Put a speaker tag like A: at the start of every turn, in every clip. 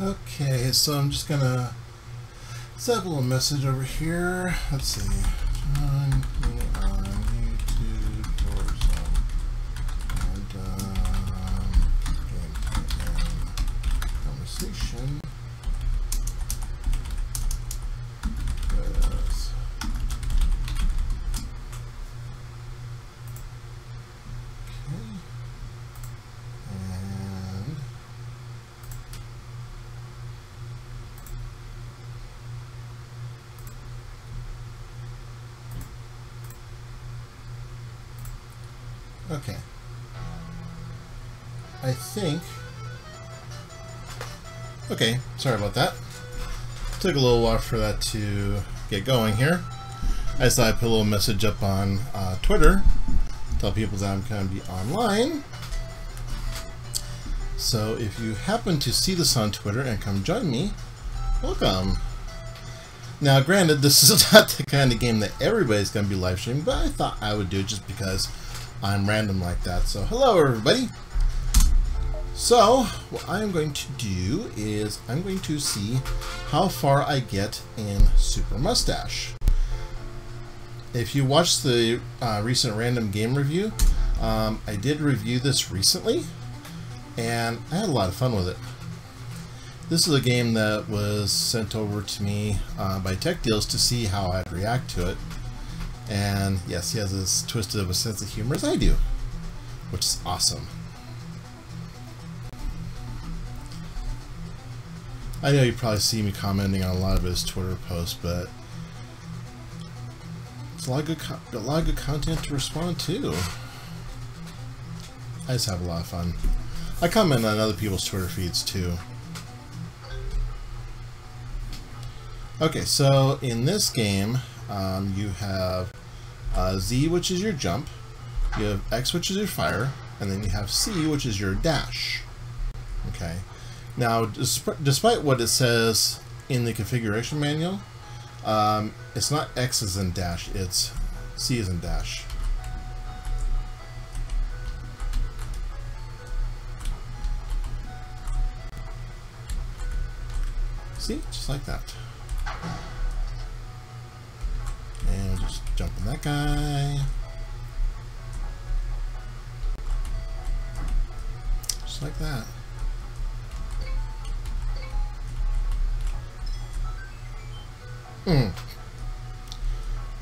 A: Okay, so I'm just gonna set up a little message over here. Let's see. Join me on YouTube for some gameplay and conversation. Yes. Okay. I think. Okay, sorry about that. Took a little while for that to get going here. I just thought I'd put a little message up on Twitter. Tell people that I'm going to be online. So if you happen to see this on Twitter and come join me, welcome. Now, granted, this is not the kind of game that everybody's going to be live streaming, but I thought I would do it just because I'm random like that. So, hello everybody. So, what I'm going to do is I'm going to see how far I get in Super Mustache. If you watched the recent random game review, I did review this recently, and I had a lot of fun with it. This is a game that was sent over to me by Tech Deals to see how I'd react to it. And yes, he has as twisted of a sense of humor as I do, which is awesome. I know you probably see me commenting on a lot of his Twitter posts, but it's a lot of good content to respond to. I just have a lot of fun. I comment on other people's Twitter feeds too. Okay, so in this game, you have Z, which is your jump, you have X, which is your fire, and then you have C, which is your dash. Okay. Now, despite what it says in the configuration manual, it's not X as in dash, it's C as in dash. See? Just like that. And we'll just jump on that guy. Just like that.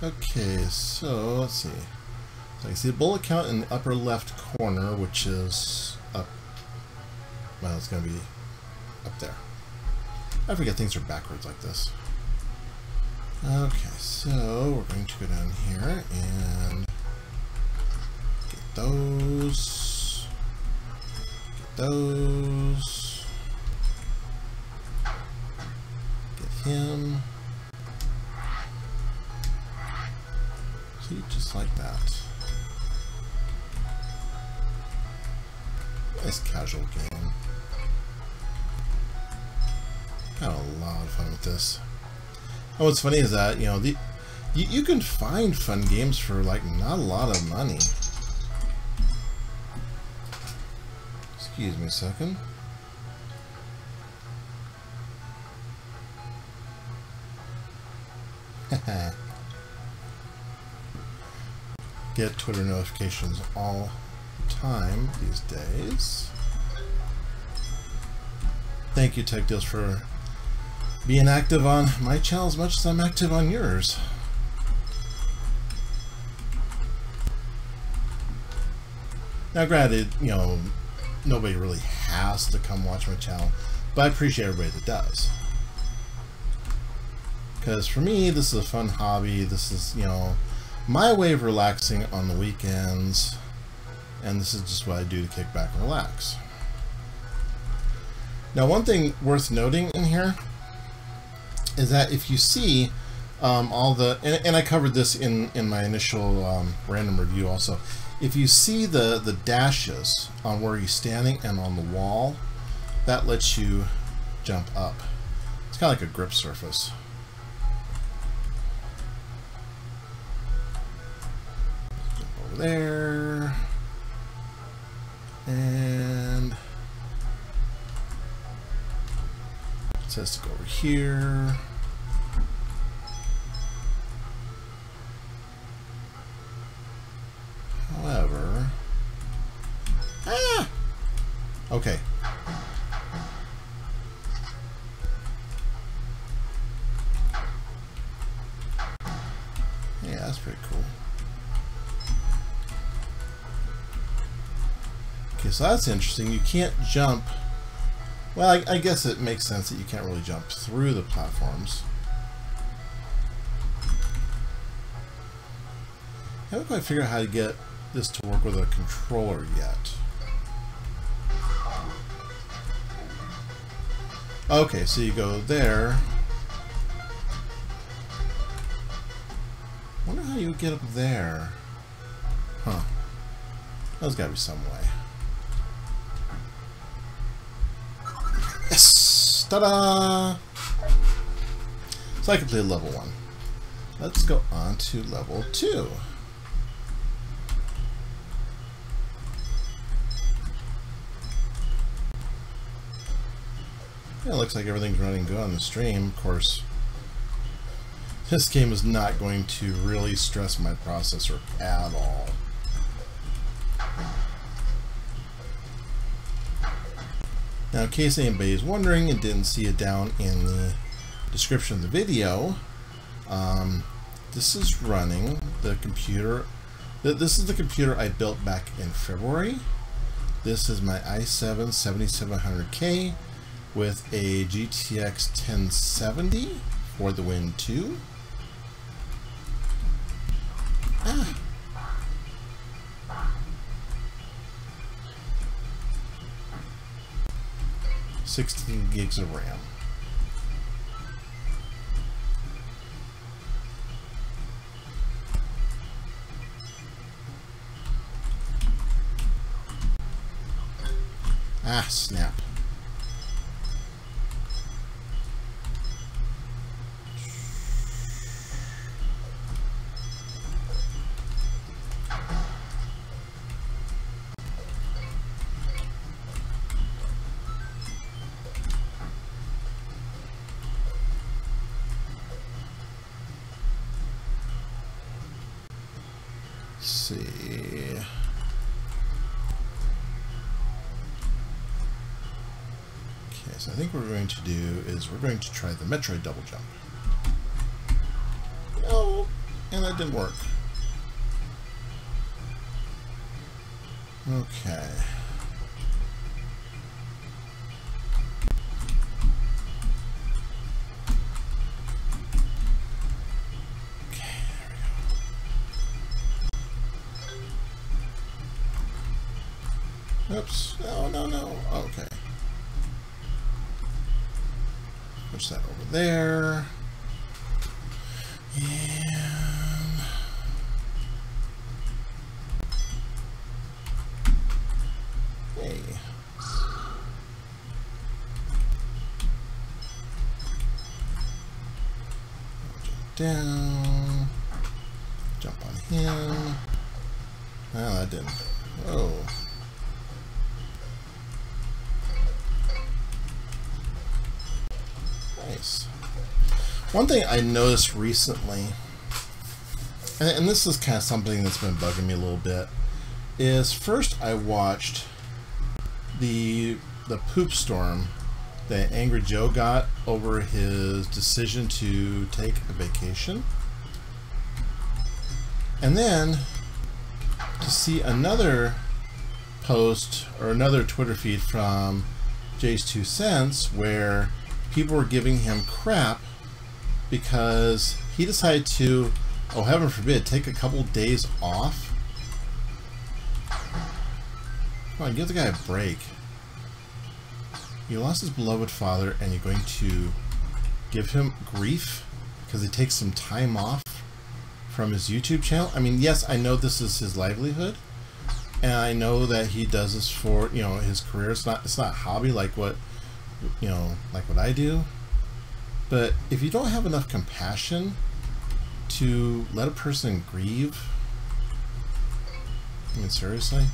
A: Okay, so let's see. So you see the bullet count in the upper left corner, which is up. Well, it's going to be up there. I forget things are backwards like this. Okay, so we're going to go down here and get those. Get those. Get him. See, just like that. Nice casual game. Had a lot of fun with this. And what's funny is that, you know, you can find fun games for like not a lot of money. Excuse me a second. Get Twitter notifications all the time these days. Thank you, Tech Deals, for being active on my channel as much as I'm active on yours. Now, granted, you know, nobody really has to come watch my channel, but I appreciate everybody that does. Because for me, this is a fun hobby. This is, you know, my way of relaxing on the weekends, and this is just what I do to kick back and relax. Now, one thing worth noting in here is that if you see all the, and I covered this in my initial random review also, if you see the dashes on where you're standing and on the wall, that lets you jump up. It's kind of like a grip surface. Jump over there, and says to go over here. However, okay. Yeah, that's pretty cool. Okay, so that's interesting. You can't jump. Well, I guess it makes sense that you can't really jump through the platforms. I haven't quite figured out how to get this to work with a controller yet. Okay, so you go there. Wonder how you would get up there. Huh. There's gotta be some way. Yes! Ta-da! So I completed level 1. Let's go on to level 2. Yeah, it looks like everything's running good on the stream. Of course, this game is not going to really stress my processor at all. Now, in case anybody is wondering and didn't see it down in the description of the video, this is running the computer. This is the computer I built back in February. This is my i7 7700K with a GTX 1070 for the Win 2. 16 gigs of RAM. Ah, snap. See. Okay, so I think what we're going to do is we're going to try the Metroid double jump. No, and that didn't work. Okay. Oops. No, no, no. Okay. Push that over there. And... hey. Jump down. Jump on him. Oh, that didn't. Oh. Nice. One thing I noticed recently, and this is kind of something that's been bugging me a little bit, is first I watched the poop storm that Angry Joe got over his decision to take a vacation, and then to see another post or another Twitter feed from Jay's 2 Cents where people were giving him crap because he decided to, oh heaven forbid, take a couple days off. Come on, give the guy a break. He lost his beloved father and you're going to give him grief because he takes some time off from his YouTube channel? I mean, yes, I know this is his livelihood, and I know that he does this for, you know, his career. It's not a hobby like what, you know, like what I do. But if you don't have enough compassion to let a person grieve, I mean, seriously?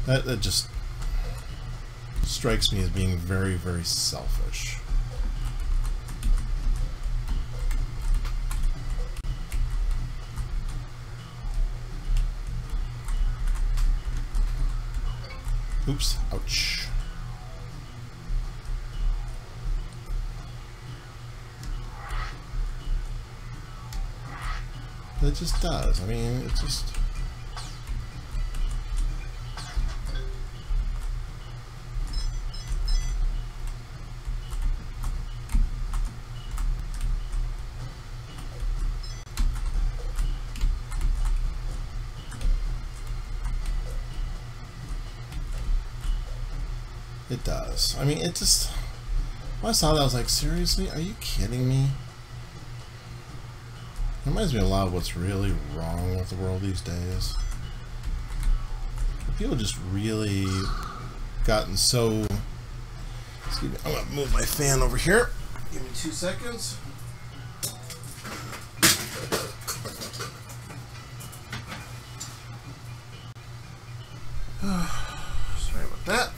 A: That just, strikes me as being very, very selfish. Oops, ouch. It just does. I mean, it just... It does. I mean, it just... When I saw that, I was like, seriously? Are you kidding me? It reminds me a lot of what's really wrong with the world these days. People just really gotten so... Excuse me, I'm going to move my fan over here. Give me 2 seconds. Sorry about that.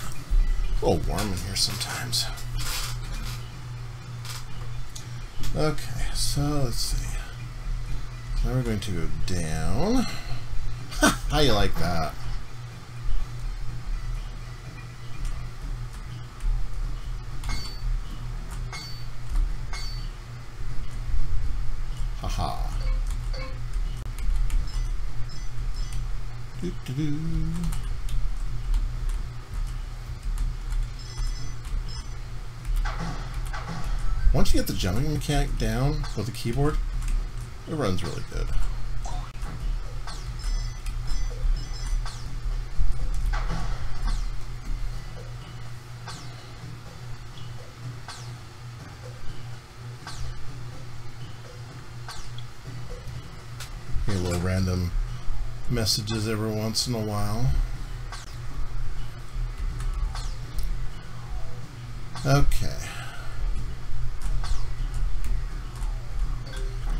A: A little warm in here sometimes. Okay, so let's see. So now we're going to go down. How you like that? Haha. Doo -doo -doo. Once you get the jumping mechanic down with the keyboard, it runs really good. Get a little random messages every once in a while. Okay.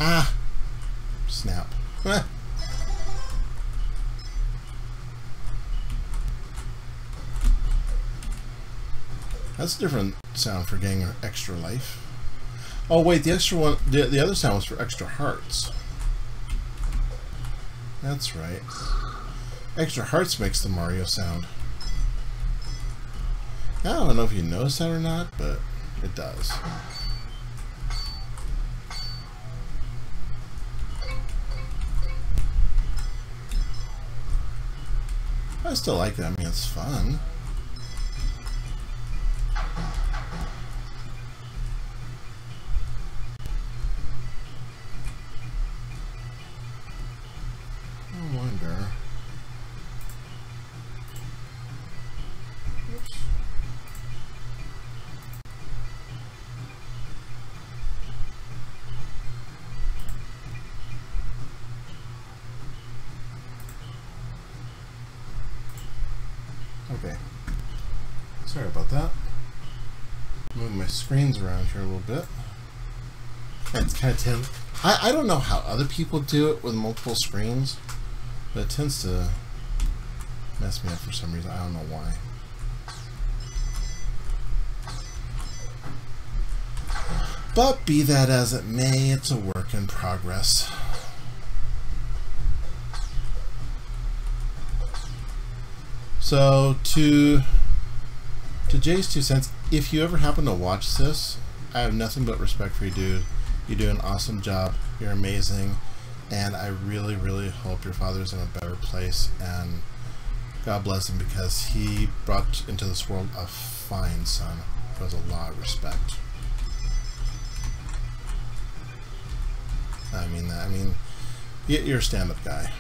A: Ah! Snap. That's a different sound for getting extra life. Oh wait, the extra one, the other sound was for extra hearts. That's right. Extra hearts makes the Mario sound. I don't know if you noticed that or not, but it does. I still like it. I mean, it's fun. I wonder. Oops. Okay. Sorry about that. Move my screens around here a little bit. It's kind of tense. I don't know how other people do it with multiple screens, but it tends to mess me up for some reason. I don't know why. But be that as it may, it's a work in progress. So to Jay's 2 cents, if you ever happen to watch this, I have nothing but respect for you, dude. You do an awesome job. You're amazing, and I really, really hope your father's in a better place, and God bless him, because he brought into this world a fine son who has a lot of respect. I mean that. I mean, you're a stand-up guy.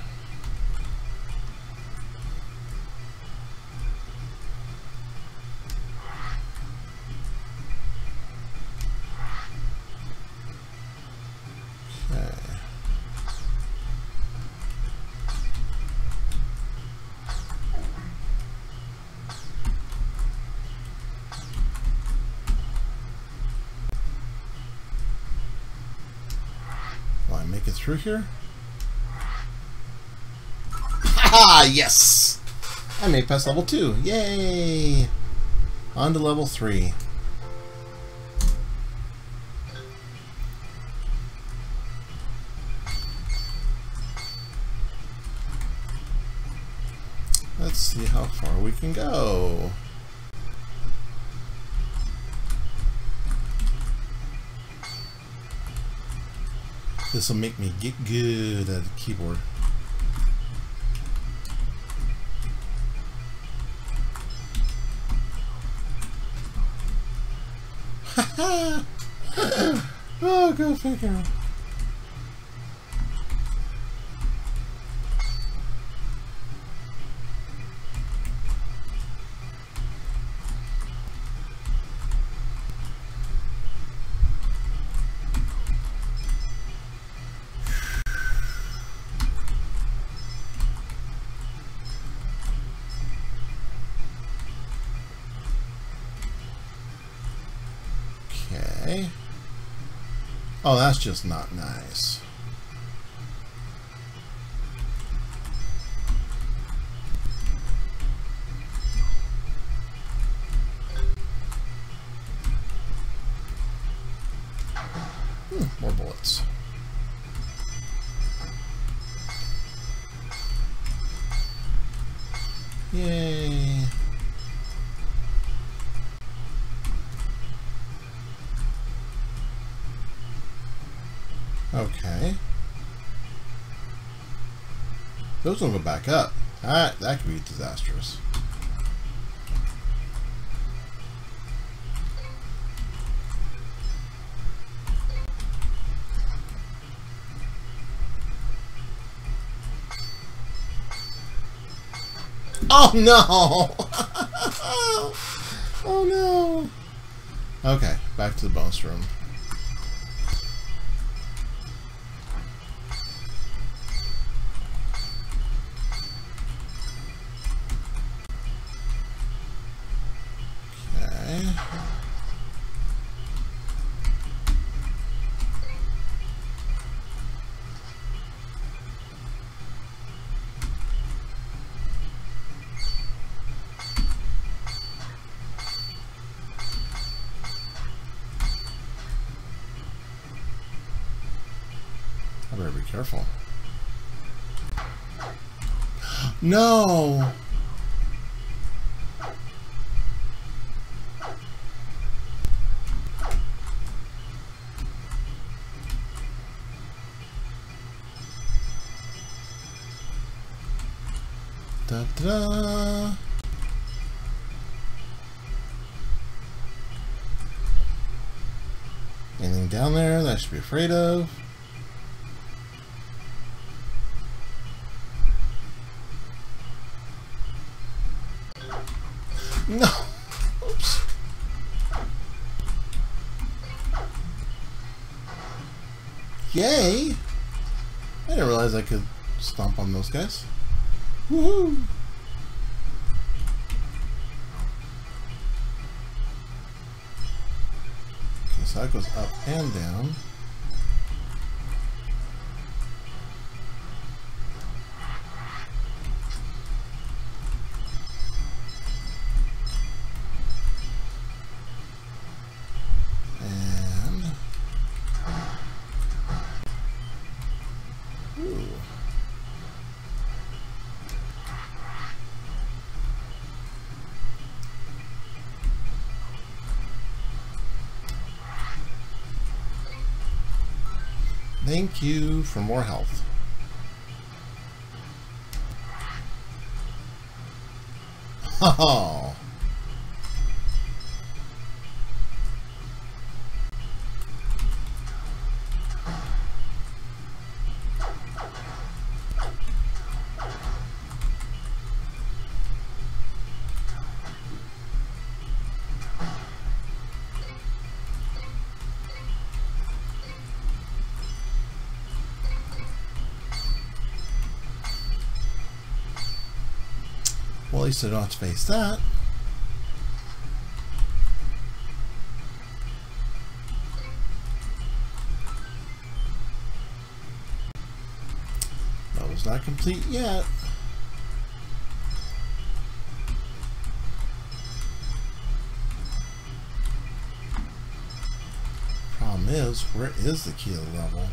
A: Make it through here. Ah, yes! I made past level 2. Yay! On to level 3. Let's see how far we can go. This will make me get good at the keyboard. Oh, go figure. Okay. Oh, that's just not nice. More bullets. Yay. Okay. Those don't go back up. That could be disastrous. Oh no! Oh no! Okay, back to the bonus room. I better be careful. No! Da-da! Anything down there that I should be afraid of? No! Oops. Yay! I didn't realize I could stomp on those guys. Woohoo! Okay, so that goes up and down. Thank you for more health. Oh. Well, at least I don't have to face that. Level's not complete yet. is, where is the key to the level?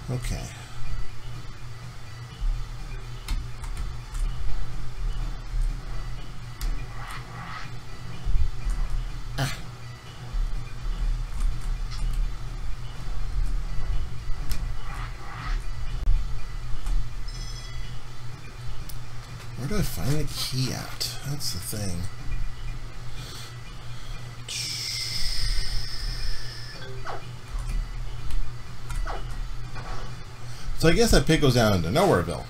A: Okay. Ah. Where do I find the key at? That's the thing. So I guess that pit goes down into Nowhereville.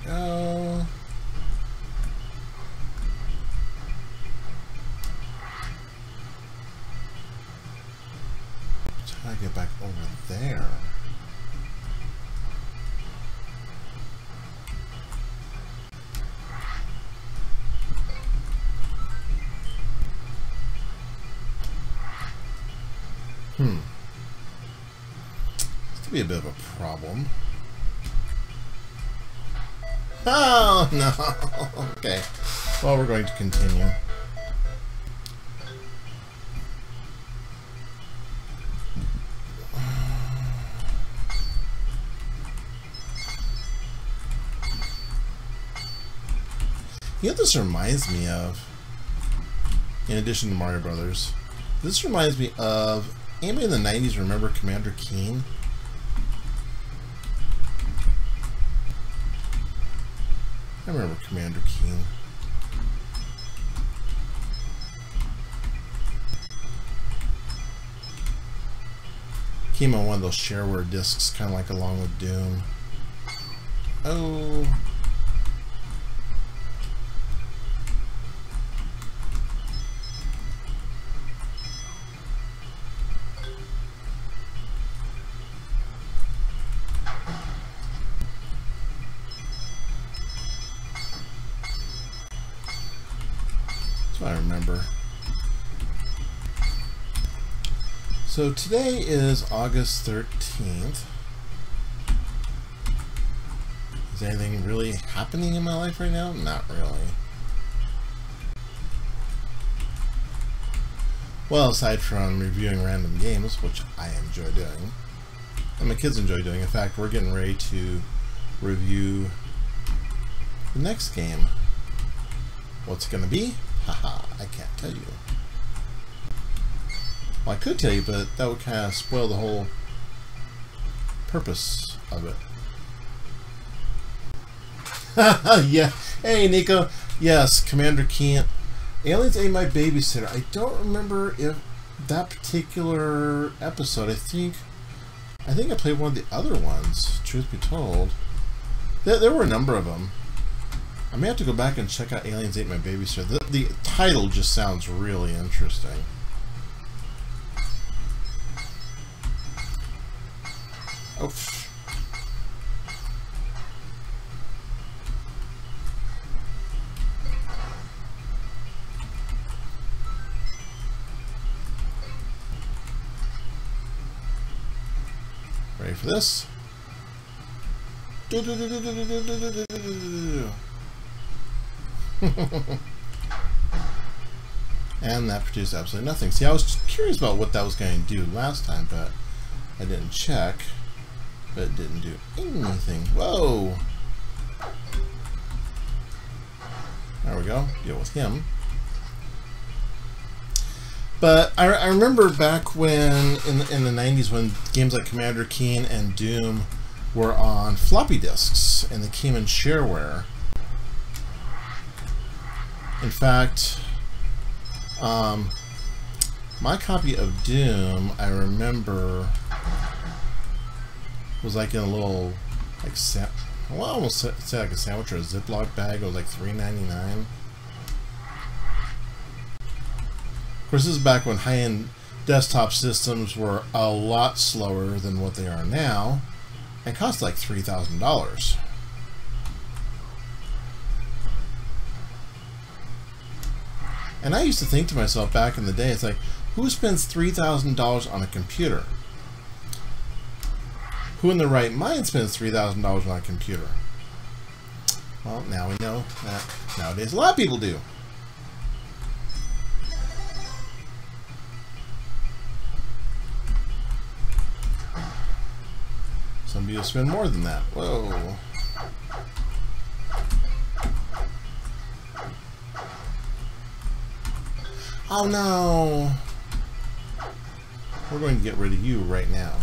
A: There we go. How do I get back over there? This could be a bit of a problem. Oh, no. Okay. Well, we're going to continue. You know what this reminds me of? In addition to Mario Brothers, this reminds me of, anybody in the 90s remember Commander Keen? I remember Commander Keen. Came on one of those shareware discs, kind of like along with Doom. Oh. I remember. So today is August 13th. Is anything really happening in my life right now? Not really. Well, aside from reviewing random games, which I enjoy doing, and my kids enjoy doing. In fact, we're getting ready to review the next game. What's it going to be? Haha, I can't tell you. Well, I could tell you, but that would kind of spoil the whole purpose of it. Yeah. Hey, Nico. Yes, Commander Keen. Aliens Ate My Babysitter. I don't remember if that particular episode. I think I played one of the other ones, truth be told. There were a number of them. I may have to go back and check out Aliens Ate My Babysitter. The title just sounds really interesting. Oh. Ready for this? And that produced absolutely nothing. See, I was curious about what that was going to do last time, but I didn't check. But it didn't do anything. Whoa! There we go. Deal with him. But I remember back when, in the 90s, when games like Commander Keen and Doom were on floppy disks, and they came in shareware. In fact, my copy of Doom, I remember was like in a little, like, well, I almost say like a sandwich or a Ziploc bag. It was like $3.99. Of course, this is back when high-end desktop systems were a lot slower than what they are now, and cost like $3,000. And I used to think to myself back in the day, it's like, who spends $3,000 on a computer? Who in their right mind spends $3,000 on a computer? Well, now we know that nowadays a lot of people do. Some people spend more than that. Whoa. Oh no! We're going to get rid of you right now.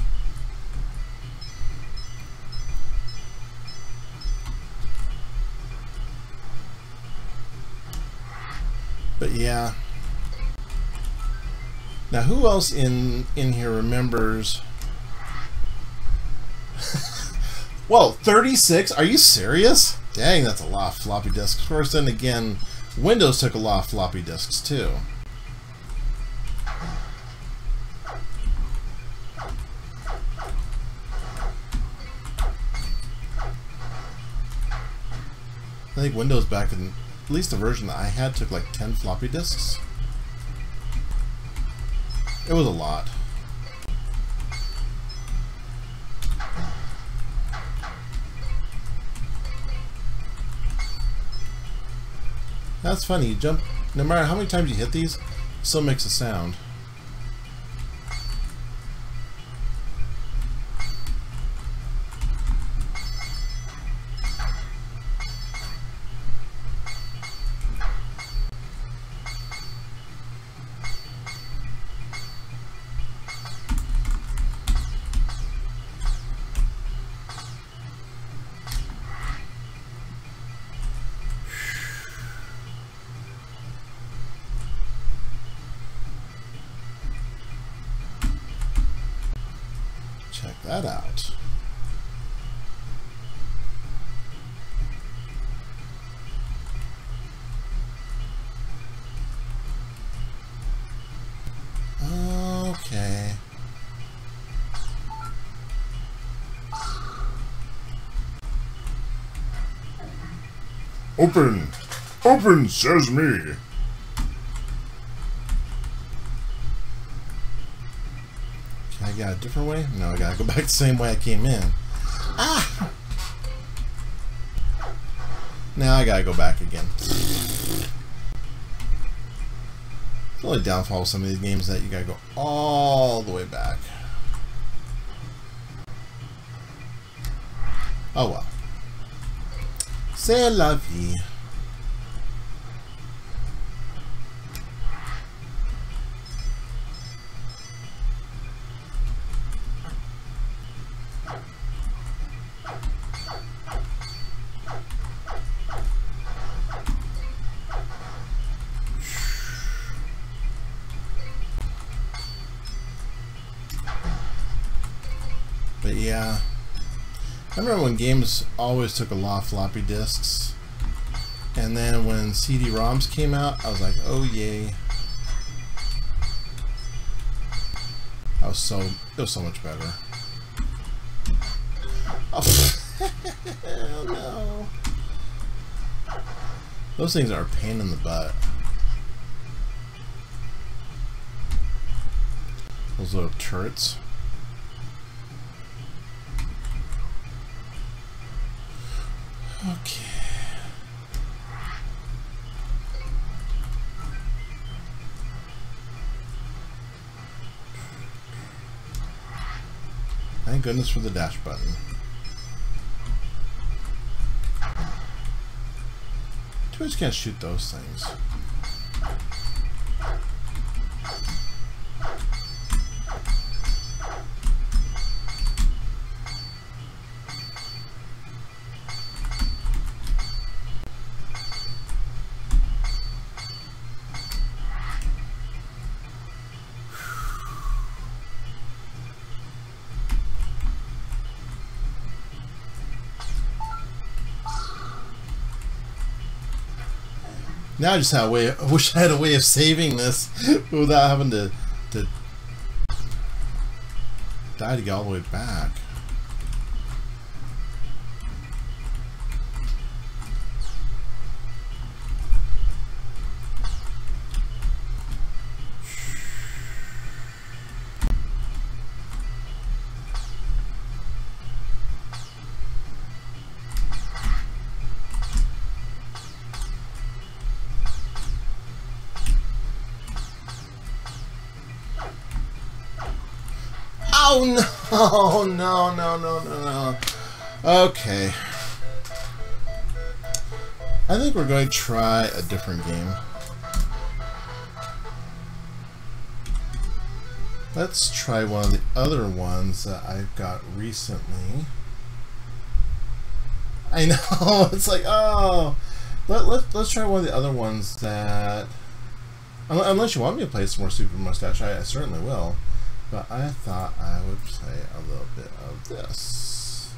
A: But yeah. Now who else in here remembers? Whoa, 36? Are you serious? Dang, that's a lot of floppy disks. Of course, then again, Windows took a lot of floppy disks too. I think Windows back in, at least the version that I had, took like 10 floppy disks. It was a lot. That's funny, you jump, no matter how many times you hit these, it still makes a sound. Check that out. Okay. Open! Open, says me! Can I get a different way? No, I gotta go back the same way I came in. Ah! Now I gotta go back again. The only downfall of some of these games is that you gotta go all the way back. Oh well. C'est la vie. But yeah, I remember when games always took a lot of floppy disks, and then when CD-ROMs came out, I was like, oh yay. It was so much better. Oh, hell no. Those things are a pain in the butt. Those little turrets. Okay. Thank goodness for the dash button. Too bad you can't shoot those things. Now I just had a way. I wish I had a way of saving this without having to die to get all the way back. Oh no, no, no, no, no, no. Okay. I think we're going to try a different game. Let's try one of the other ones that I've got recently. I know, it's like, oh. Let's try one of the other ones that... Unless you want me to play some more Super Mustache, I certainly will. But I thought I would play a little bit of this.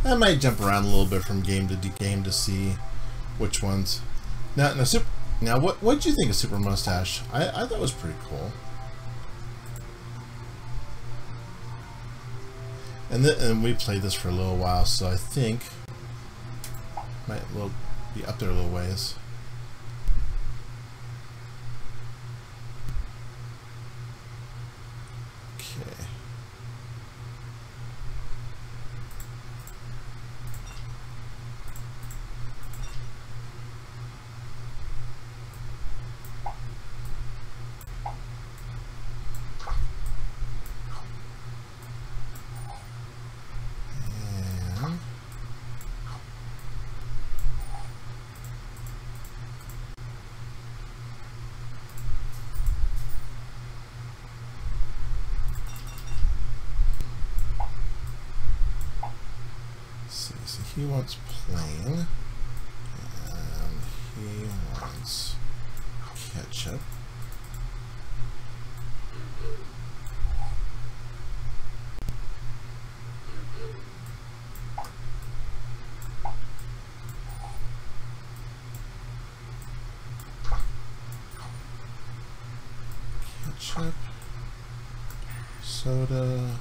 A: I might jump around a little bit from game to game to see which ones. Now what did you think of Super Mustache? I thought it was pretty cool. And we played this for a little while, so I think might be up there a little ways. Okay. So he wants plain, and he wants ketchup. Ketchup, soda.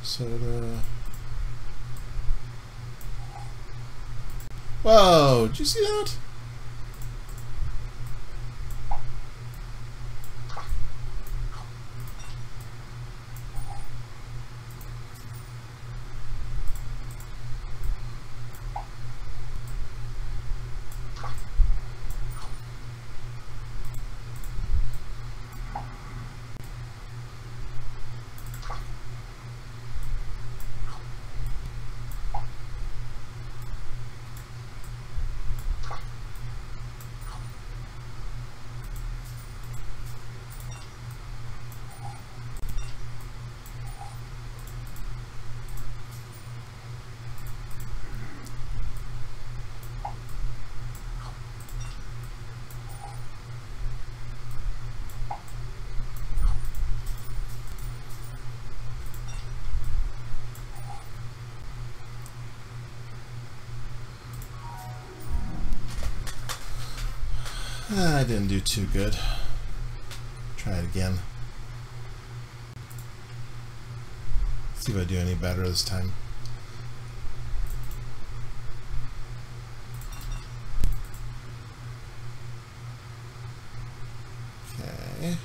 A: Soda. Whoa, did you see that? I didn't do too good. Try it again. See if I do any better this time. Okay.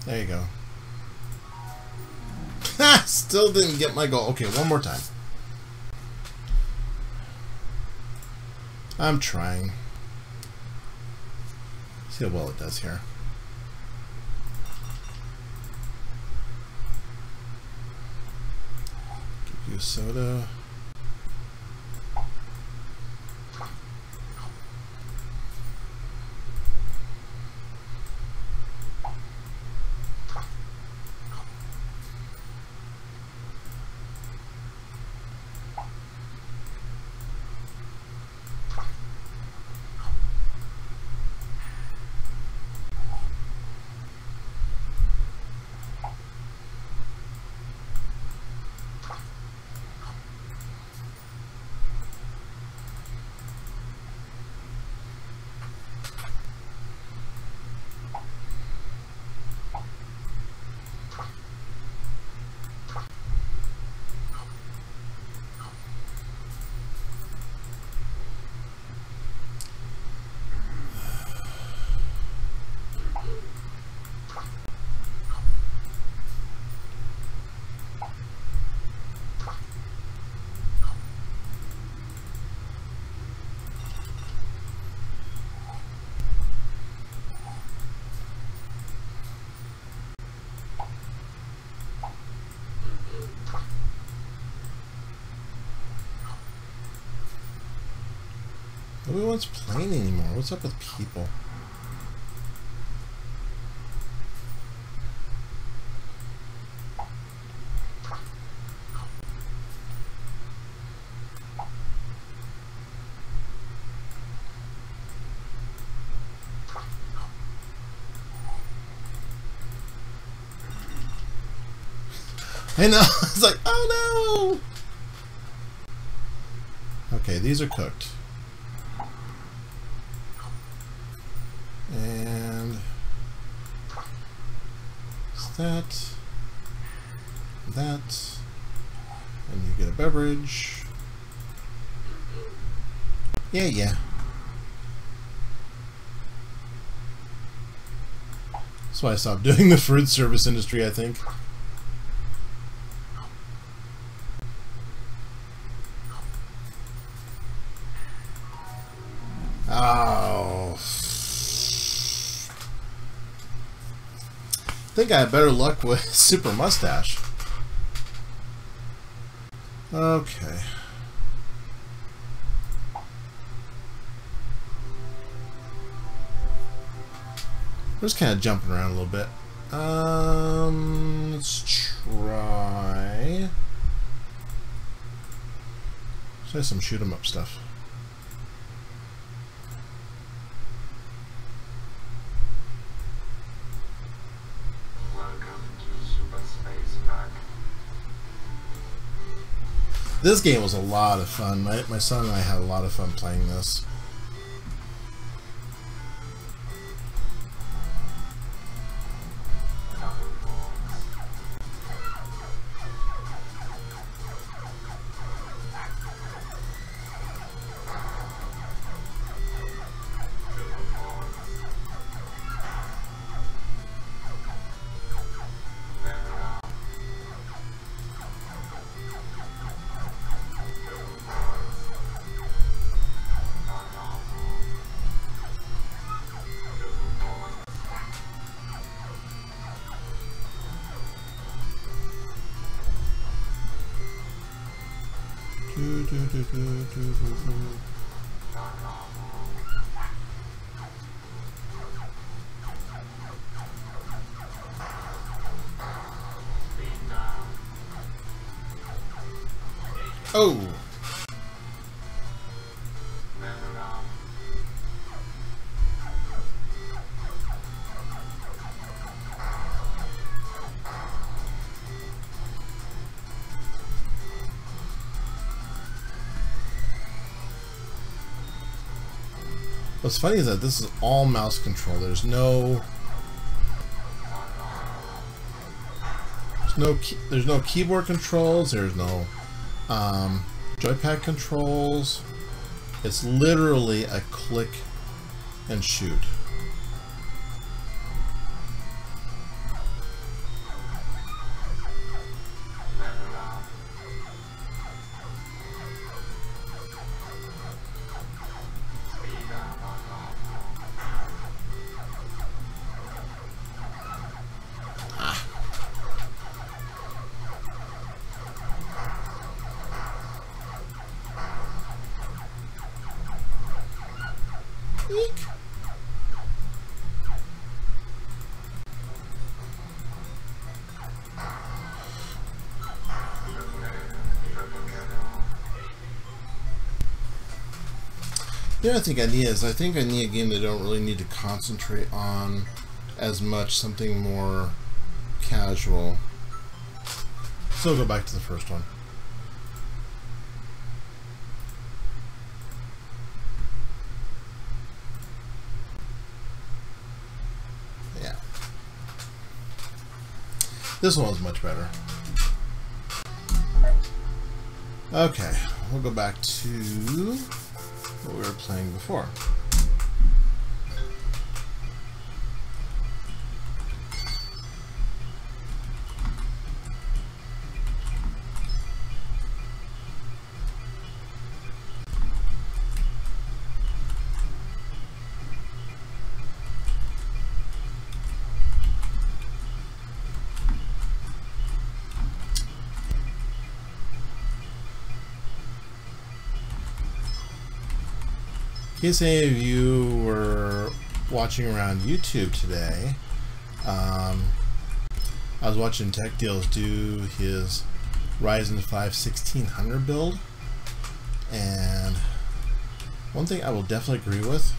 A: There you go. Ha! Still didn't get my goal. Okay, one more time. I'm trying. See how well it does here. Give you a soda. Nobody wants playing anymore. What's up with people? I know. It's like, oh no. Okay, these are cooked. And that, and you get a beverage. Yeah. That's why I stopped doing the food service industry, I think. Oh. I think I had better luck with Super Mustache. Okay. We're just kind of jumping around a little bit. Let's try. Let's try some shoot 'em up stuff. This game was a lot of fun. My son and I had a lot of fun playing this. Oh! What's funny is that this is all mouse control. There's no keyboard controls. There's no joypad controls. It's literally a click and shoot. Eek. The other thing I need is, I think I need a game that I don't really need to concentrate on as much, something more casual. So we'll go back to the first one. Yeah. This one was much better. Okay, we'll go back to what we were playing before. In case any of you were watching around YouTube today, I was watching Tech Deals do his Ryzen 5 1600 build, and one thing I will definitely agree with,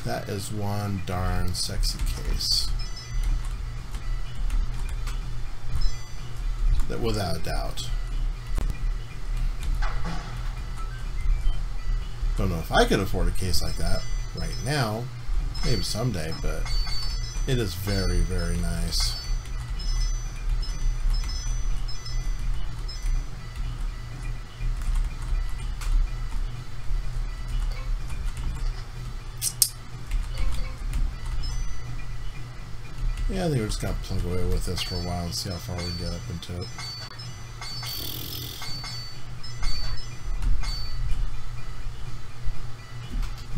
A: that is one darn sexy case. That without a doubt. Don't know if I could afford a case like that right now, maybe someday, but it is very, very nice. Yeah, I think we're just gonna plug away with this for a while and see how far we get up into it.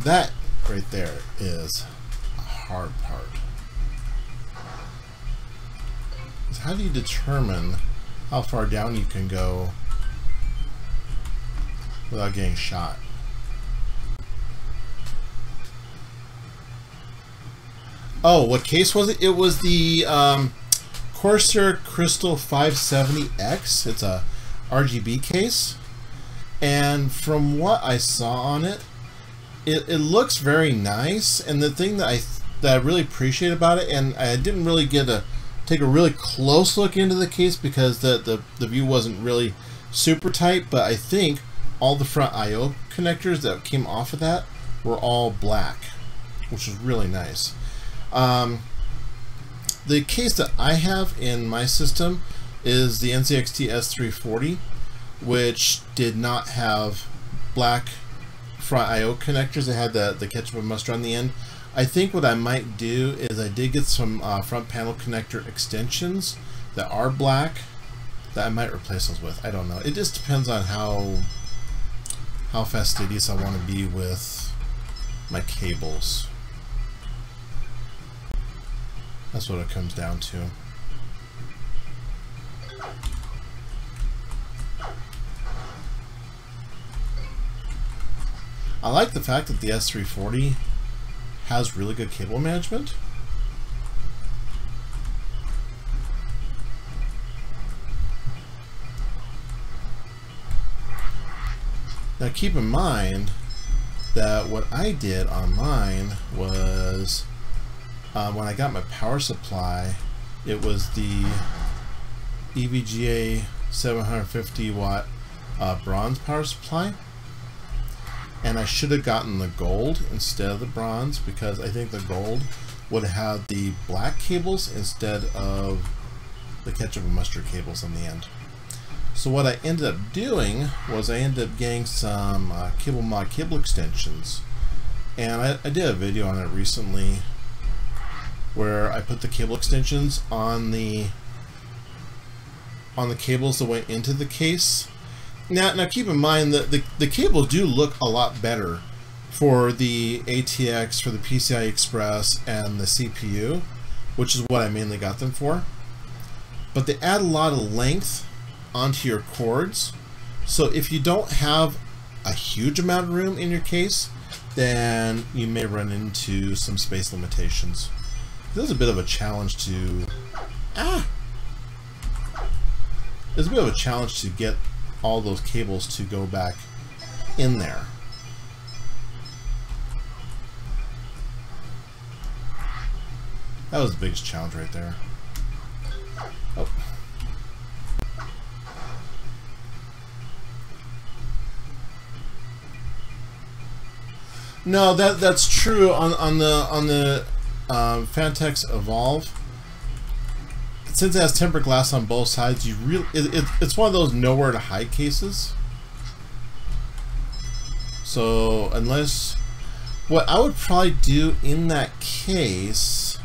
A: That right there is a hard part. How do you determine how far down you can go without getting shot? Oh, what case was it? It was the Corsair Crystal 570X. It's a RGB case. And from what I saw on it, it looks very nice, and the thing that I really appreciate about it, and I didn't really get to take a really close look into the case because the view wasn't really super tight, but I think all the front I/O connectors that came off of that were all black, which is really nice. The case that I have in my system is the NZXT S340, which did not have black front I/O connectors. It had the ketchup and mustard on the end. I think what I might do is I did get some front panel connector extensions that are black that I might replace those with. I don't know. It just depends on how fastidious I want to be with my cables. That's what it comes down to. I like the fact that the S340 has really good cable management. Now keep in mind that what I did on mine was when I got my power supply, it was the EVGA 750 watt bronze power supply. And I should have gotten the gold instead of the bronze, because I think the gold would have had the black cables instead of the ketchup and mustard cables on the end. So what I ended up doing was I ended up getting some cable mod cable extensions. And I did a video on it recently where I put the cable extensions on the cables that went into the case. Now keep in mind that the cables do look a lot better for the ATX, for the PCI Express, and the CPU, which is what I mainly got them for. But they add a lot of length onto your cords. So if you don't have a huge amount of room in your case, then you may run into some space limitations. This is a bit of a challenge to it's a bit of a challenge to get all those cables to go back in there. That was the biggest challenge right there. Oh. No, that's true on the Fantex Evolve. Since it has tempered glass on both sides, it's one of those nowhere to hide cases. So unless, what I would probably do in that case,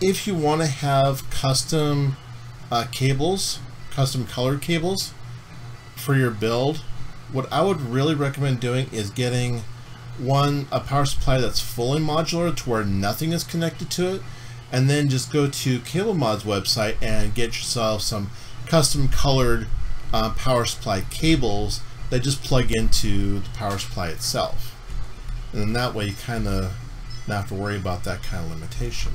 A: if you want to have custom cables, custom colored cables for your build, what I would really recommend doing is getting a power supply that's fully modular to where nothing is connected to it, and then just go to Cable Mod's website and get yourself some custom colored power supply cables that just plug into the power supply itself, and then that way you kind of not have to worry about that kind of limitation.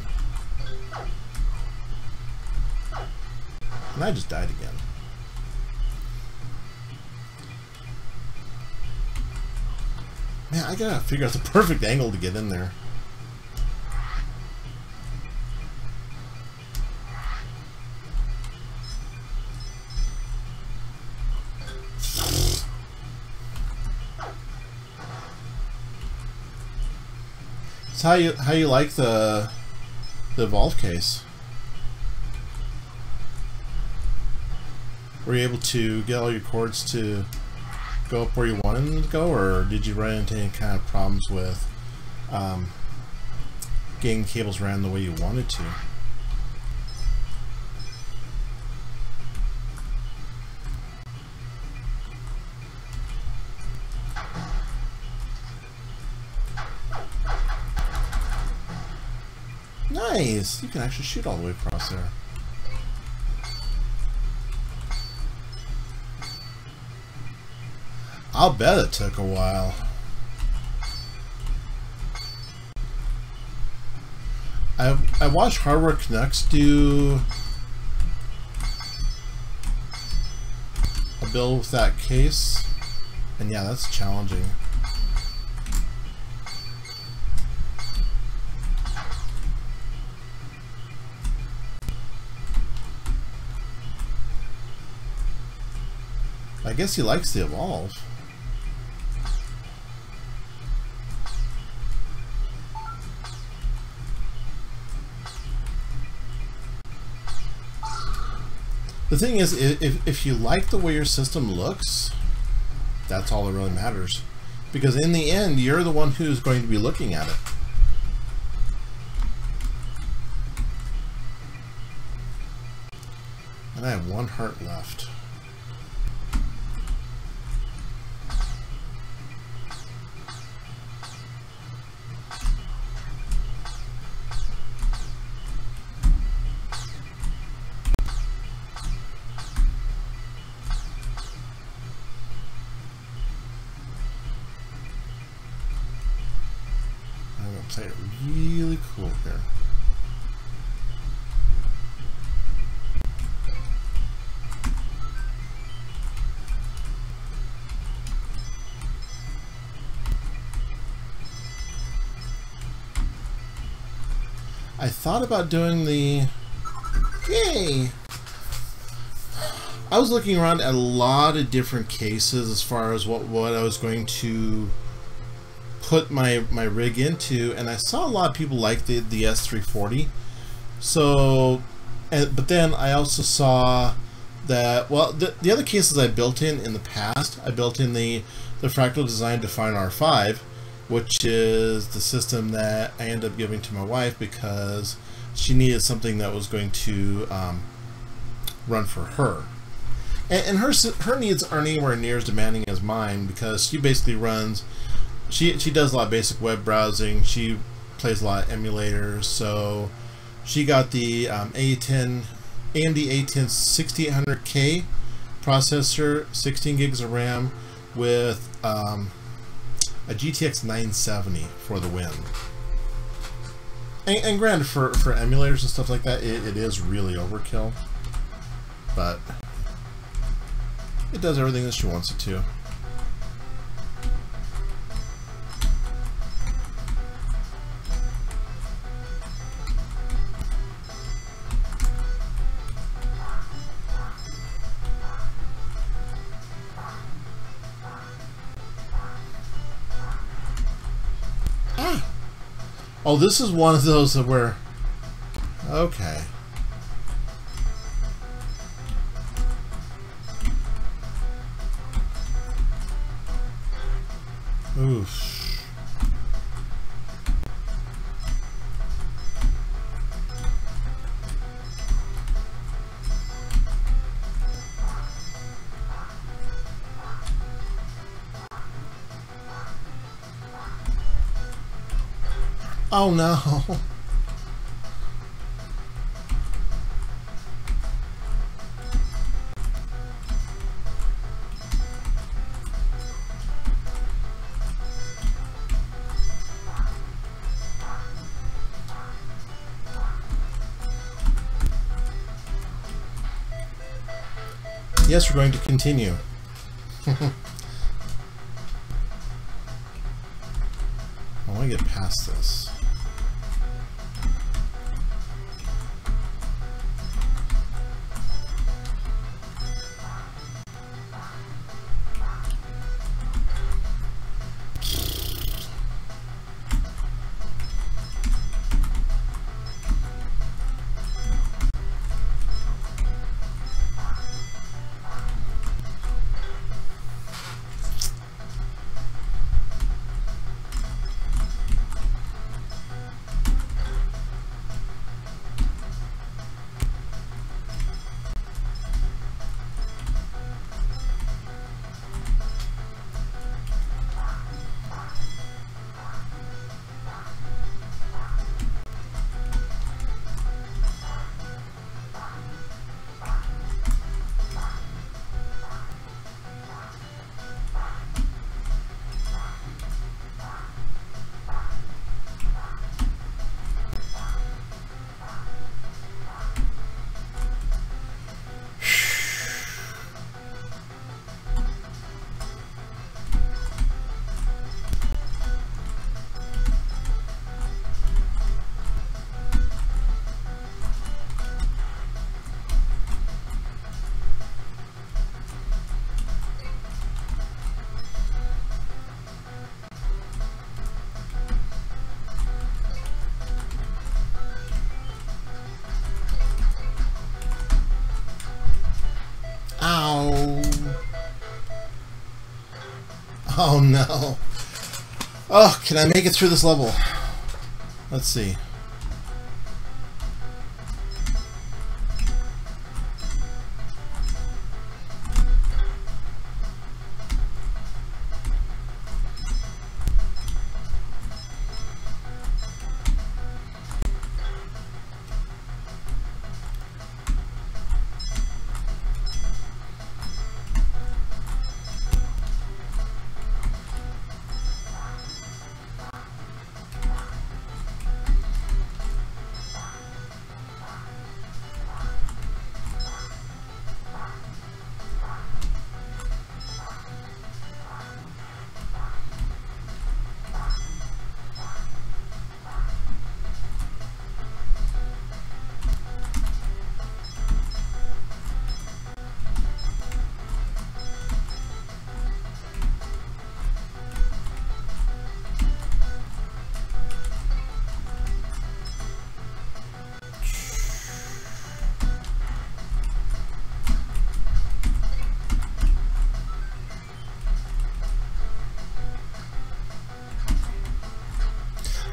A: And I just died again. Man, I gotta figure out the perfect angle to get in there. So how you like the Evolve case? Were you able to get all your cords to go up where you wanted them to go, or did you run into any kind of problems with getting cables ran the way you wanted to? Nice! You can actually shoot all the way across there. I'll bet it took a while. I watched Hardware Canucks do a build with that case, and yeah, that's challenging. I guess he likes the Evolve. The thing is, if you like the way your system looks, that's all that really matters. Because in the end, you're the one who's going to be looking at it. And I have one heart left. Play it really cool here. I thought about doing the... Yay! I was looking around at a lot of different cases as far as what I was going to put my rig into, and I saw a lot of people like the S340. So, but then I also saw that, well, the other cases I built in the past, I built in the Fractal Design Define R5, which is the system that I ended up giving to my wife because she needed something that was going to run for her. And her needs aren't anywhere near as demanding as mine, because she basically runs, she does a lot of basic web browsing, she plays a lot of emulators, so she got the AMD A10 6800K processor, 16 gigs of RAM, with a GTX 970 for the win. And granted, for emulators and stuff like that, it is really overkill, but it does everything that she wants it to. Oh, this is one of those where... Okay. Oof. Oh no. Yes, we're going to continue. I want to get past this. Oh no. Oh, can I make it through this level? Let's see.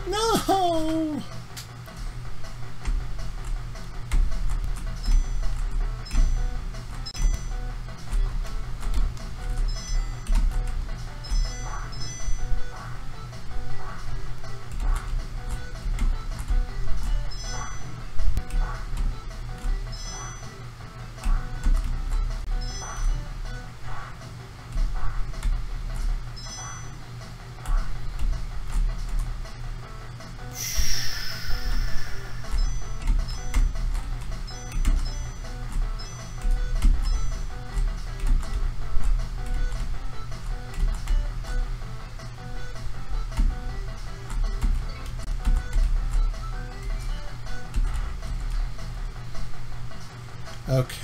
A: No! Okay.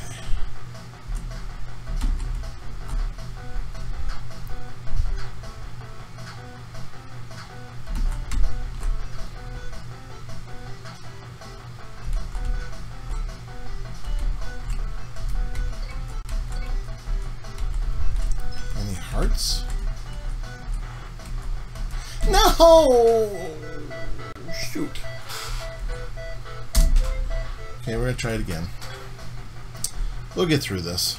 A: Any hearts? No! Shoot. Okay, we're gonna try it again. We'll get through this.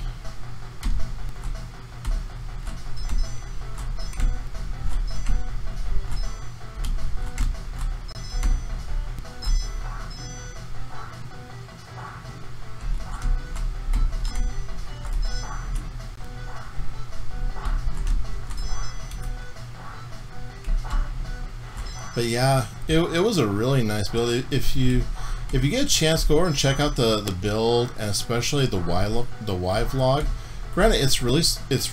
A: But yeah, it was a really nice build. If you get a chance, go over and check out the build, and especially the Y vlog. Granted, it's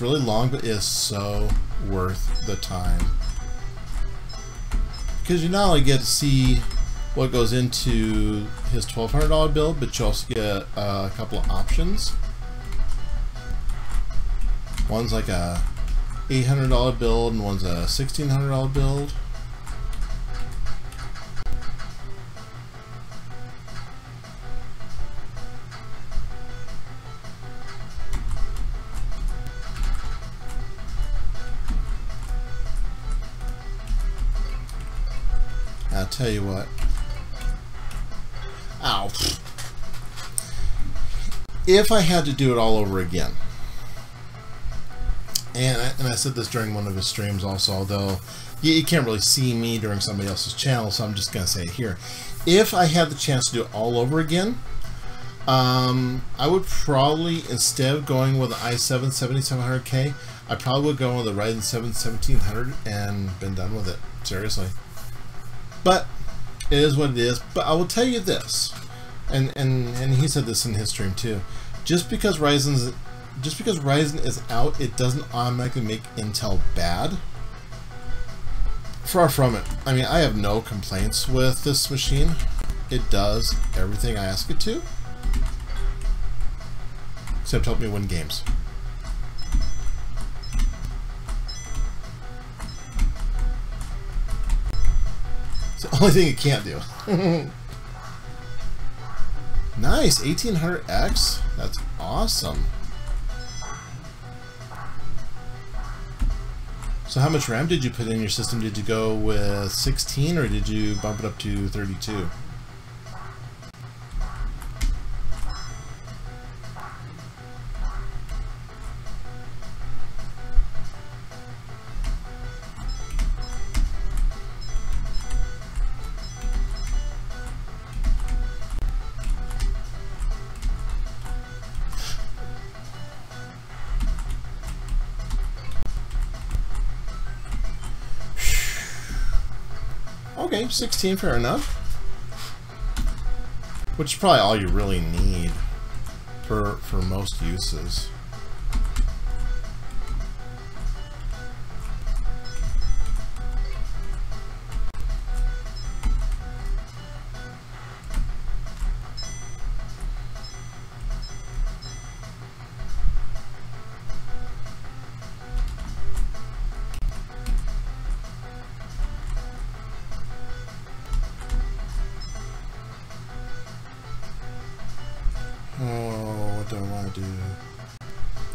A: really long, but it's so worth the time, because you not only get to see what goes into his $1,200 build, but you also get a couple of options. One's like a $800 build, and one's a $1,600 build. I'll tell you what. Ow. If I had to do it all over again, and I said this during one of his streams also, although you can't really see me during somebody else's channel, so I'm just going to say it here. If I had the chance to do it all over again, I would probably, instead of going with the i7 7700K, I probably would go with the Ryzen 7 1700 and been done with it. Seriously. But it is what it is. But I will tell you this, and he said this in his stream too. Just because Ryzen is out, it doesn't automatically make Intel bad. Far from it. I mean, I have no complaints with this machine. It does everything I ask it to, except help me win games. It's the only thing it can't do. Nice, 1800X. That's awesome. So how much RAM did you put in your system? Did you go with 16 or did you bump it up to 32? Okay, 16, fair enough. Which is probably all you really need for most uses. Oh, what do I want to do?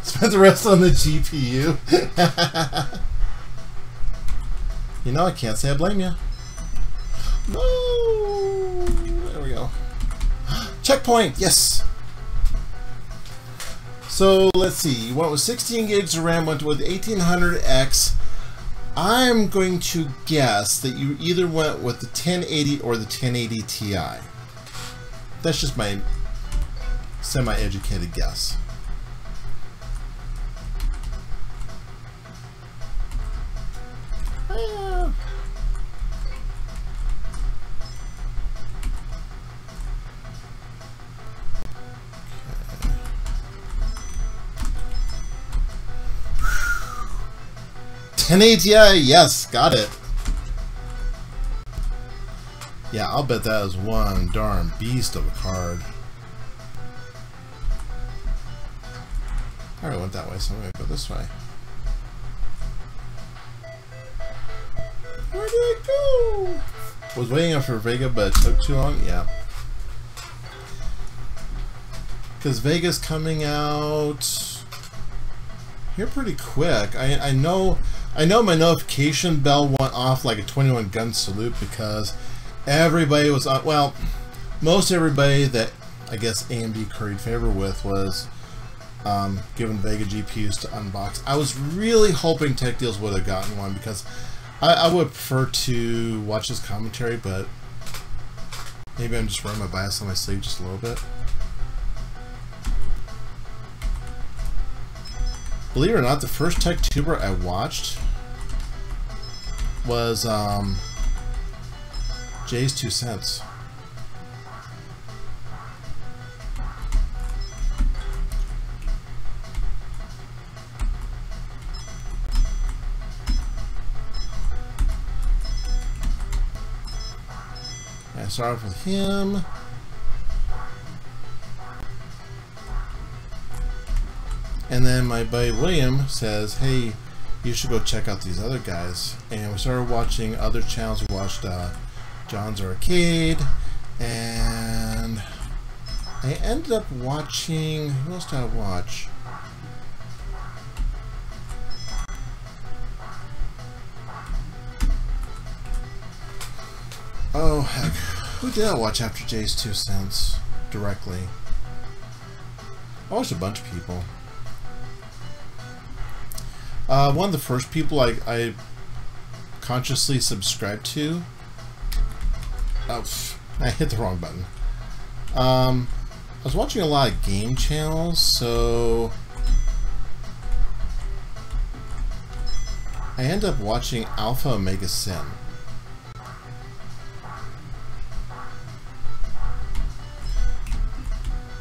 A: Spend the rest on the GPU? You know, I can't say I blame you. No! There we go. Checkpoint! Yes! So, let's see. You went with 16 gigs of RAM, went with 1800X. I'm going to guess that you either went with the 1080 or the 1080 Ti. That's just my semi-educated guess. Okay. 1080 Ti, yes, got it. Yeah, I'll bet that is one darn beast of a card. I already went that way, so I'm gonna go this way. Where did it go? Was waiting for Vega, but it took too long. Yeah, because Vega's coming out here pretty quick. I know my notification bell went off like a 21 gun salute because everybody was on. Well, most everybody that I guess AMD curried favor with was given Vega GPUs to unbox. I was really hoping Tech Deals would have gotten one because I would prefer to watch his commentary, but maybe I'm just wearing my bias on my sleeve just a little bit. Believe it or not, the first tech tuber I watched was Jay's 2 cents. I start off with him. And then my buddy William says, hey, you should go check out these other guys. And we started watching other channels. We watched John's Arcade, and I ended up watching, who else did I watch? Oh heck, who did I watch after Jay's 2 cents directly? I watched a bunch of people. One of the first people I consciously subscribed to. Oh, I hit the wrong button. I was watching a lot of game channels, so I ended up watching Alpha Omega Sin.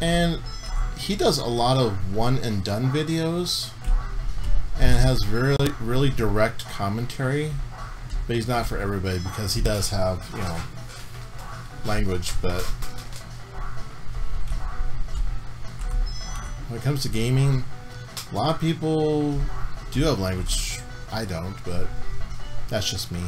A: And he does a lot of one and done videos and has really direct commentary, but he's not for everybody because he does have, you know, language. But when it comes to gaming, a lot of people do have language. I don't, but that's just me.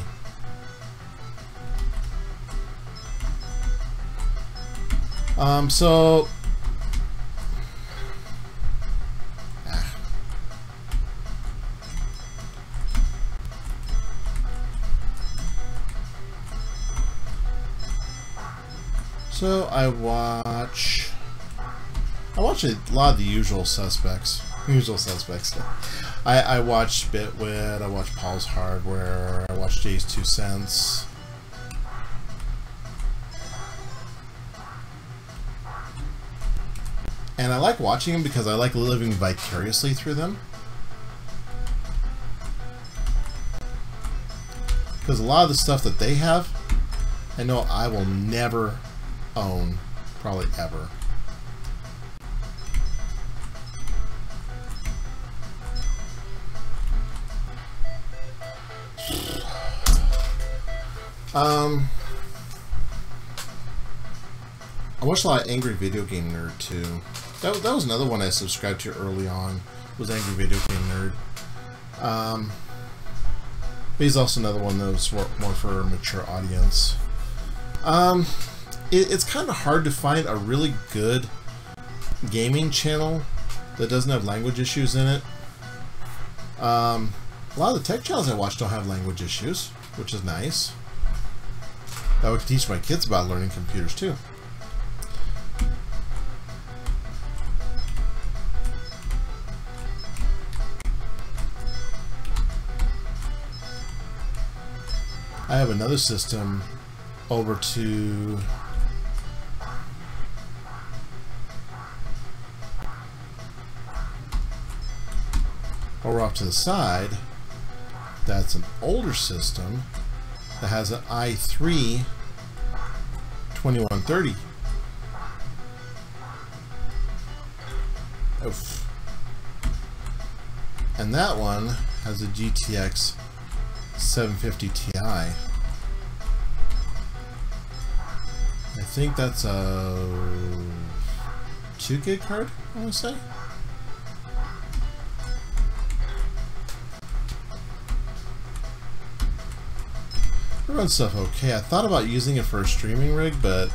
A: So I watch a lot of the usual suspects. I watch Bitwit, I watch Paul's Hardware, I watch Jay's 2 cents. And I like watching them because I like living vicariously through them. Because a lot of the stuff that they have, I know I will never own, probably ever. I watched a lot of Angry Video Game Nerd too. That was another one I subscribed to early on, was Angry Video Game Nerd. But he's also another one that was more for a mature audience. It's kind of hard to find a really good gaming channel that doesn't have language issues in it. A lot of the tech channels I watch don't have language issues, which is nice. That would teach my kids about learning computers too. I have another system over off to the side. That's an older system that has an i3 2130. Oof. And that one has a GTX 750 Ti. I think that's a 2 gig card, I want to say. It runs stuff okay. I thought about using it for a streaming rig, but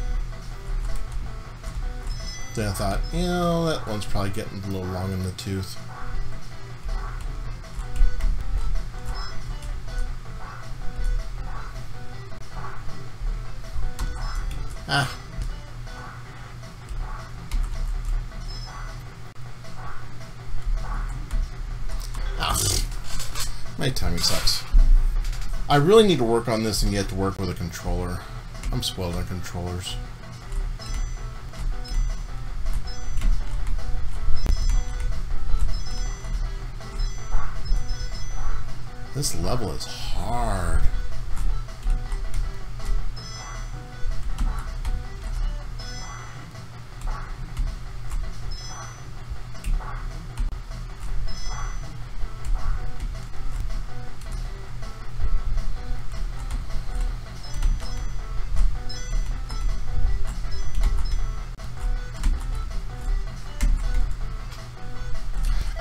A: then I thought, you know, that one's probably getting a little long in the tooth. Ah. My timing sucks. I really need to work on this and get to work with a controller. I'm spoiled on controllers. This level is hard.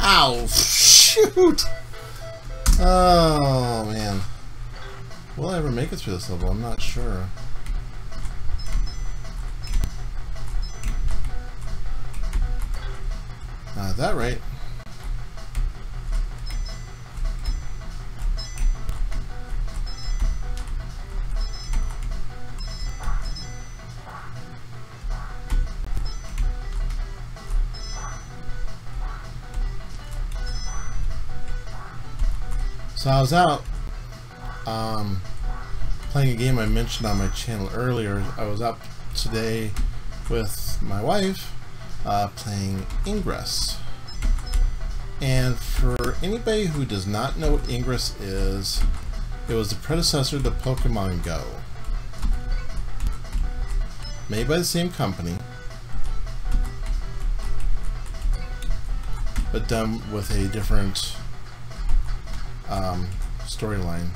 A: Ow! Shoot! Oh, man. Will I ever make it through this level? I'm not sure. At that rate. So I was out playing a game I mentioned on my channel earlier. I was out today with my wife playing Ingress. And for anybody who does not know what Ingress is, it was the predecessor to Pokemon Go. Made by the same company, but done with a different storyline.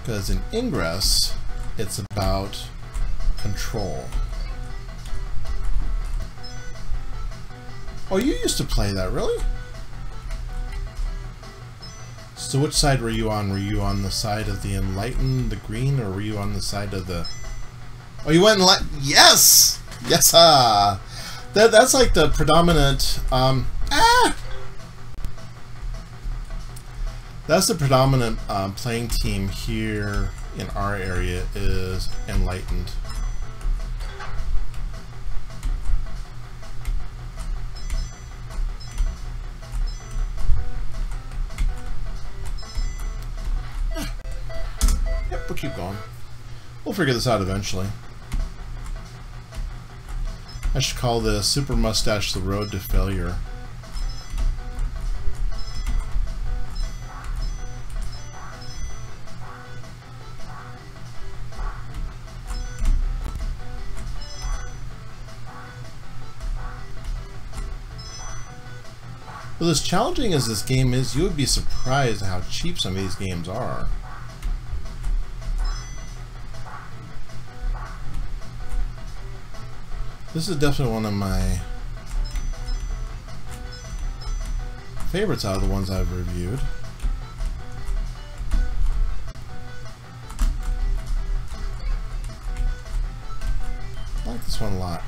A: Because in Ingress, it's about control. Oh, you used to play that, really? So which side were you on? Were you on the side of the enlightened, the green, or were you on the side of the... Oh, you went enlightened. Yes! Yes! That's like the predominant... That's the predominant playing team here in our area is enlightened. Yep, we'll keep going. We'll figure this out eventually. I should call the Super Mustache the road to failure. Well, as challenging as this game is, you would be surprised at how cheap some of these games are. This is definitely one of my favorites out of the ones I've reviewed. I like this one a lot.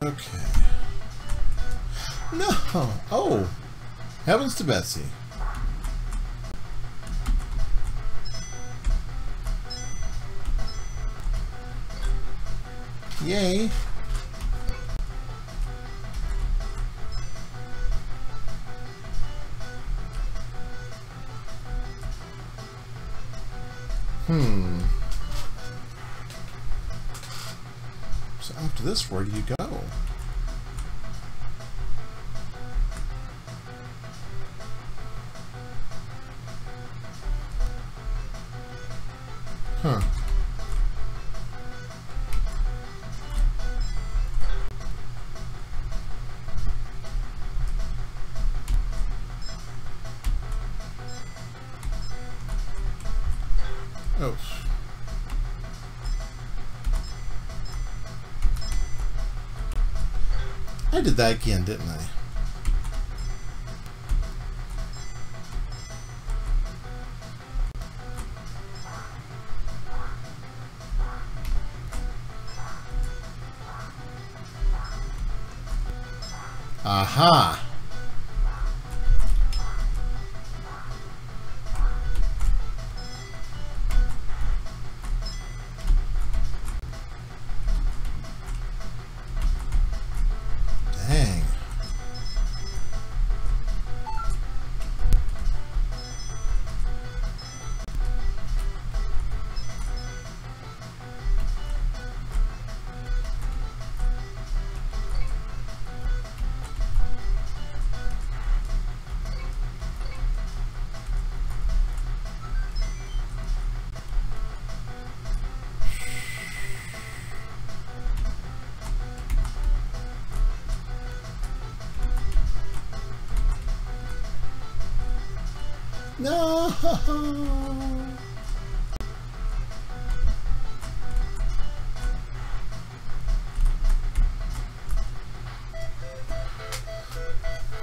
A: Okay. No! Oh! Heavens to Betsy. Yay! So after this, where do you go? Huh. I did that again, didn't I? Aha! Dang. No!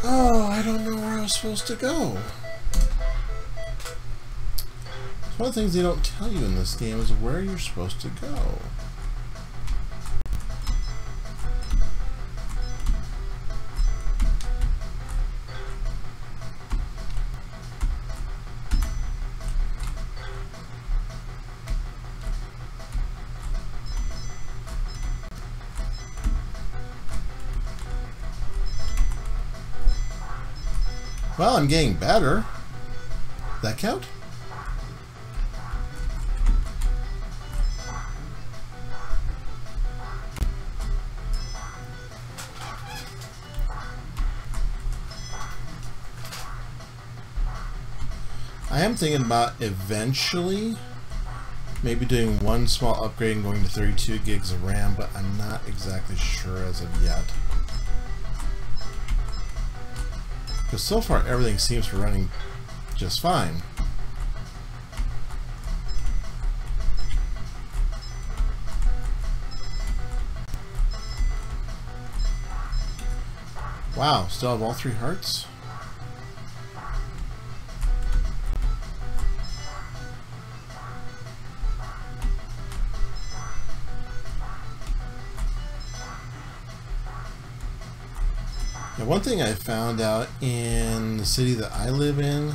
A: Oh, I don't know where I was supposed to go. One of the things they don't tell you in this game is where you're supposed to go. Well, I'm getting better. That count? I am thinking about eventually maybe doing one small upgrade and going to 32 gigs of RAM, but I'm not exactly sure as of yet. Because so far everything seems to be running just fine. Wow, still have all 3 hearts? Now, one thing I found out in the city that I live in,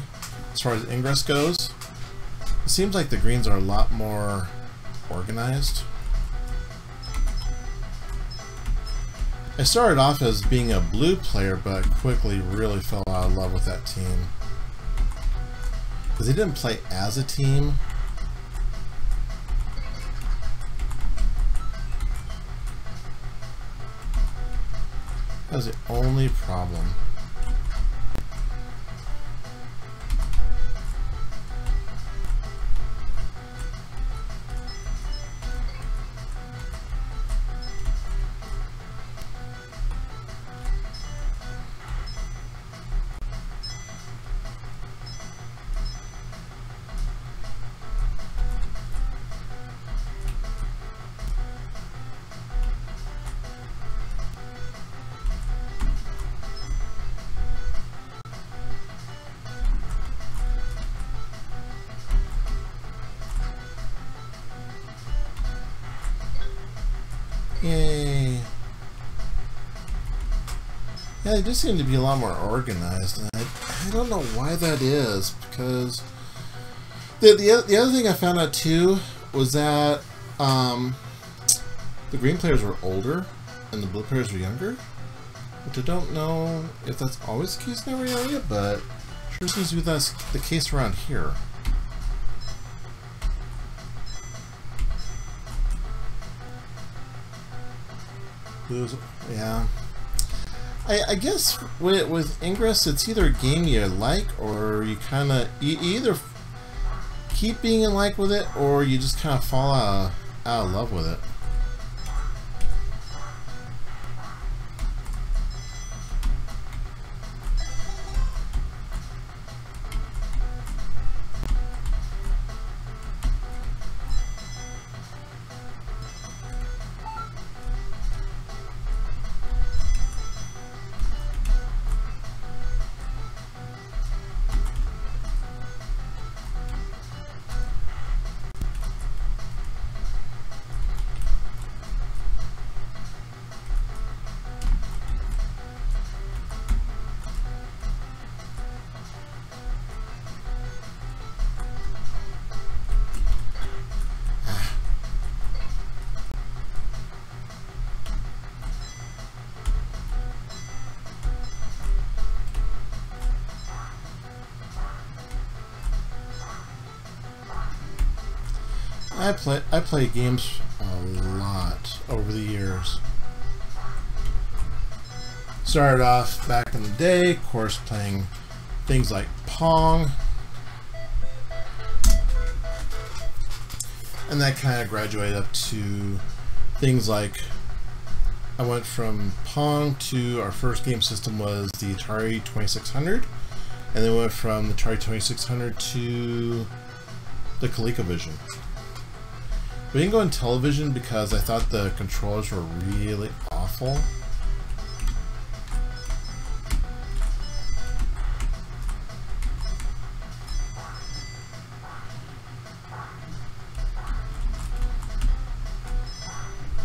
A: as far as ingress goes, it seems like the greens are a lot more organized. I started off as being a blue player, but quickly really fell out of love with that team. Because they didn't play as a team. That was the only problem. Yay. Yeah, they just seem to be a lot more organized, and I don't know why that is, because the other thing I found out too was that the green players were older and the blue players were younger, which I don't know if that's always the case in every area, but sure seems to be that's the case around here. Yeah. I guess with Ingress, it's either a game you like, or you kind of you either keep being in like with it, or you just kind of fall out of love with it. I play games a lot over the years. Started off back in the day, of course, playing things like Pong. And that kind of graduated up to things like, I went from Pong to our first game system was the Atari 2600, and then went from the Atari 2600 to the ColecoVision. We didn't go in television because I thought the controllers were really awful.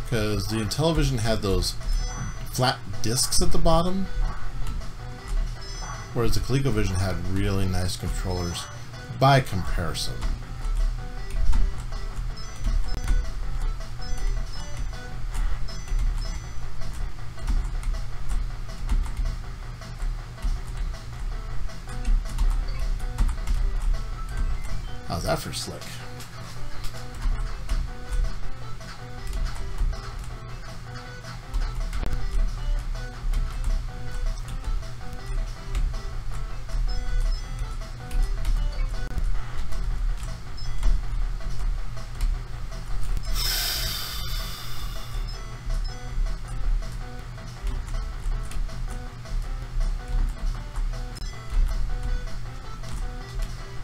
A: Because the Intellivision had those flat discs at the bottom, whereas the ColecoVision had really nice controllers by comparison. How's that for slick?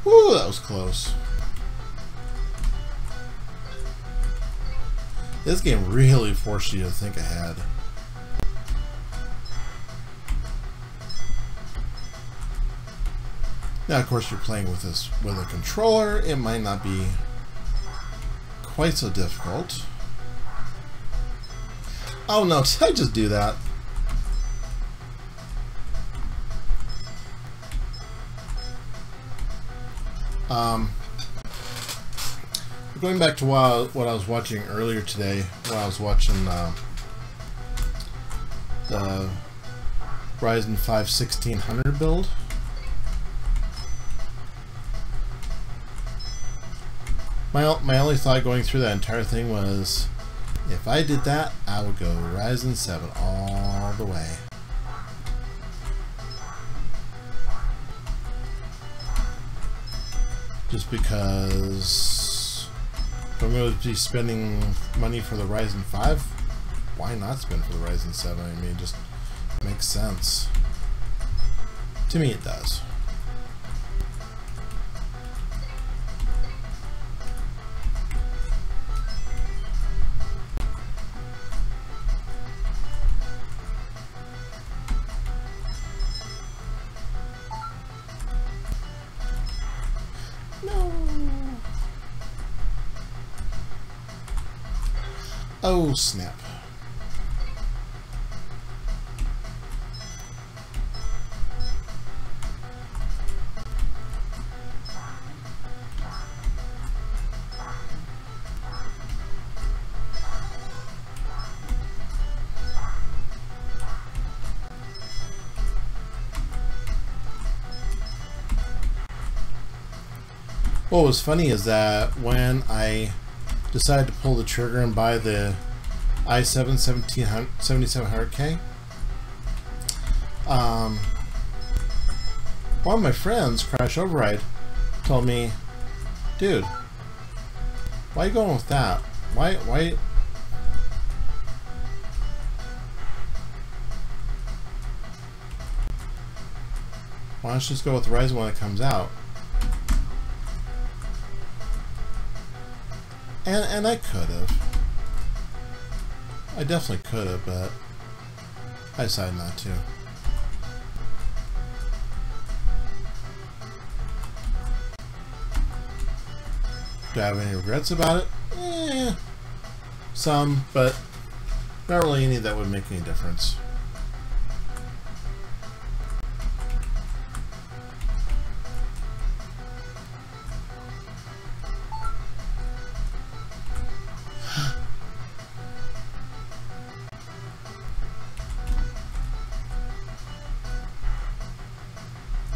A: Woo, that was close. This game really forced you to think ahead. Now, of course, you're playing with this with a controller. It might not be quite so difficult. Oh no, did I just do that? Going back to what I was watching earlier today, when I was watching the Ryzen 5 1600 build. My only thought going through that entire thing was, if I did that, I would go Ryzen 7 all the way. Just because if I'm going to be spending money for the Ryzen 5, why not spend for the Ryzen 7? I mean, it just makes sense. To me, it does. No. Oh, snap. What was funny is that when I decided to pull the trigger and buy the i7 7700K, one of my friends, Crash Override, told me, dude, why are you going with that? Why why don't you just go with the Ryzen when it comes out? And I could have. I definitely could have, but I decided not to. Do I have any regrets about it? Some, but not really any that would make any difference.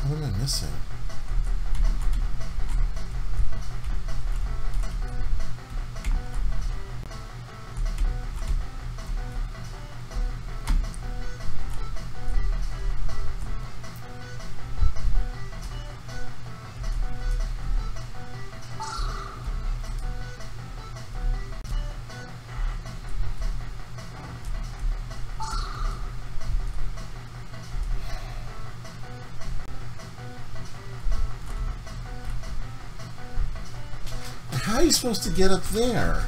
A: What am I missing? are you supposed to get up there?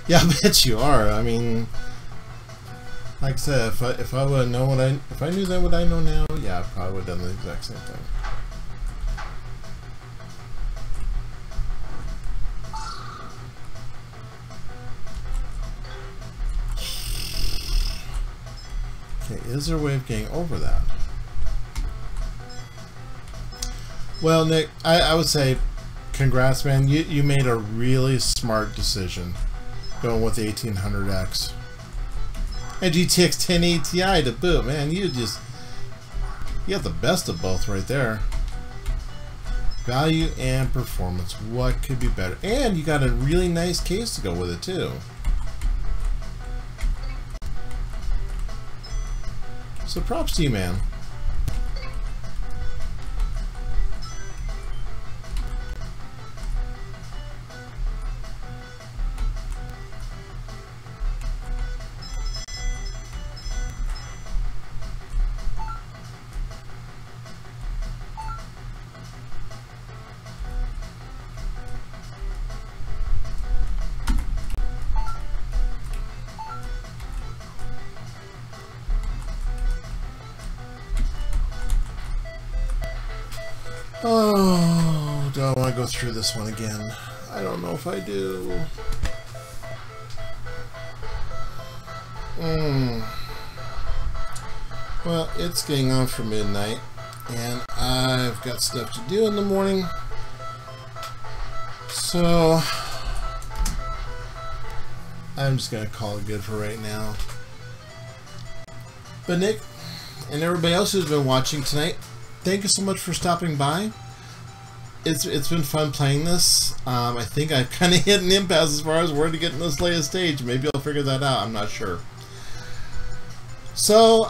A: Yeah, I bet you are. I mean, like I said, if I would know if I knew that what I know now, yeah, I probably would have done the exact same thing. Okay, is there a way of getting over that? Well, Nick, I would say congrats, man. You made a really smart decision going with the 1800X. And GTX 1080 Ti to boot, man. You got the best of both right there. Value and performance. What could be better? And you got a really nice case to go with it, too. So props to you, man. Oh, do I want to go through this one again? I don't know if I do. Well, it's getting on for midnight, and I've got stuff to do in the morning. So, I'm just going to call it good for right now. But Nick, and everybody else who's been watching tonight, thank you so much for stopping by. It's been fun playing this. I think I've kind of hit an impasse as far as where to get in this latest stage. Maybe I'll figure that out. I'm not sure. So,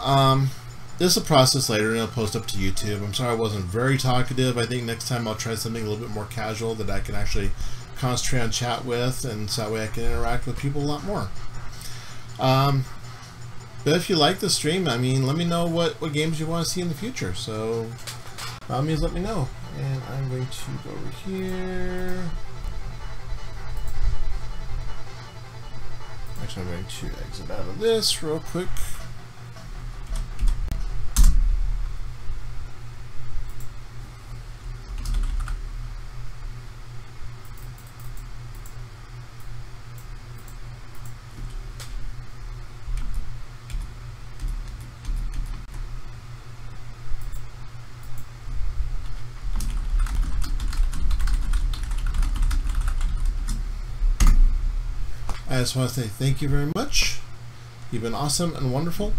A: this is a process later, and I'll post up to YouTube. I'm sorry I wasn't very talkative. I think next time I'll try something a little bit more casual that I can actually concentrate on chat with, and so that way I can interact with people a lot more. But if you like the stream, I mean, let me know what games you want to see in the future. So, by all means, let me know. And I'm going to go over here. Actually, I'm going to exit out of this real quick. I just want to say thank you very much. You've been awesome and wonderful.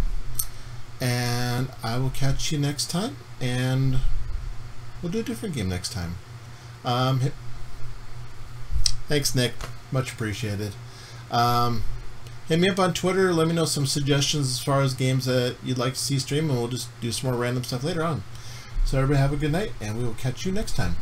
A: And I will catch you next time. And we'll do a different game next time. Thanks, Nick. Much appreciated. Hit me up on Twitter. Let me know some suggestions as far as games that you'd like to see stream. And we'll just do some more random stuff later on. So everybody have a good night. And we will catch you next time.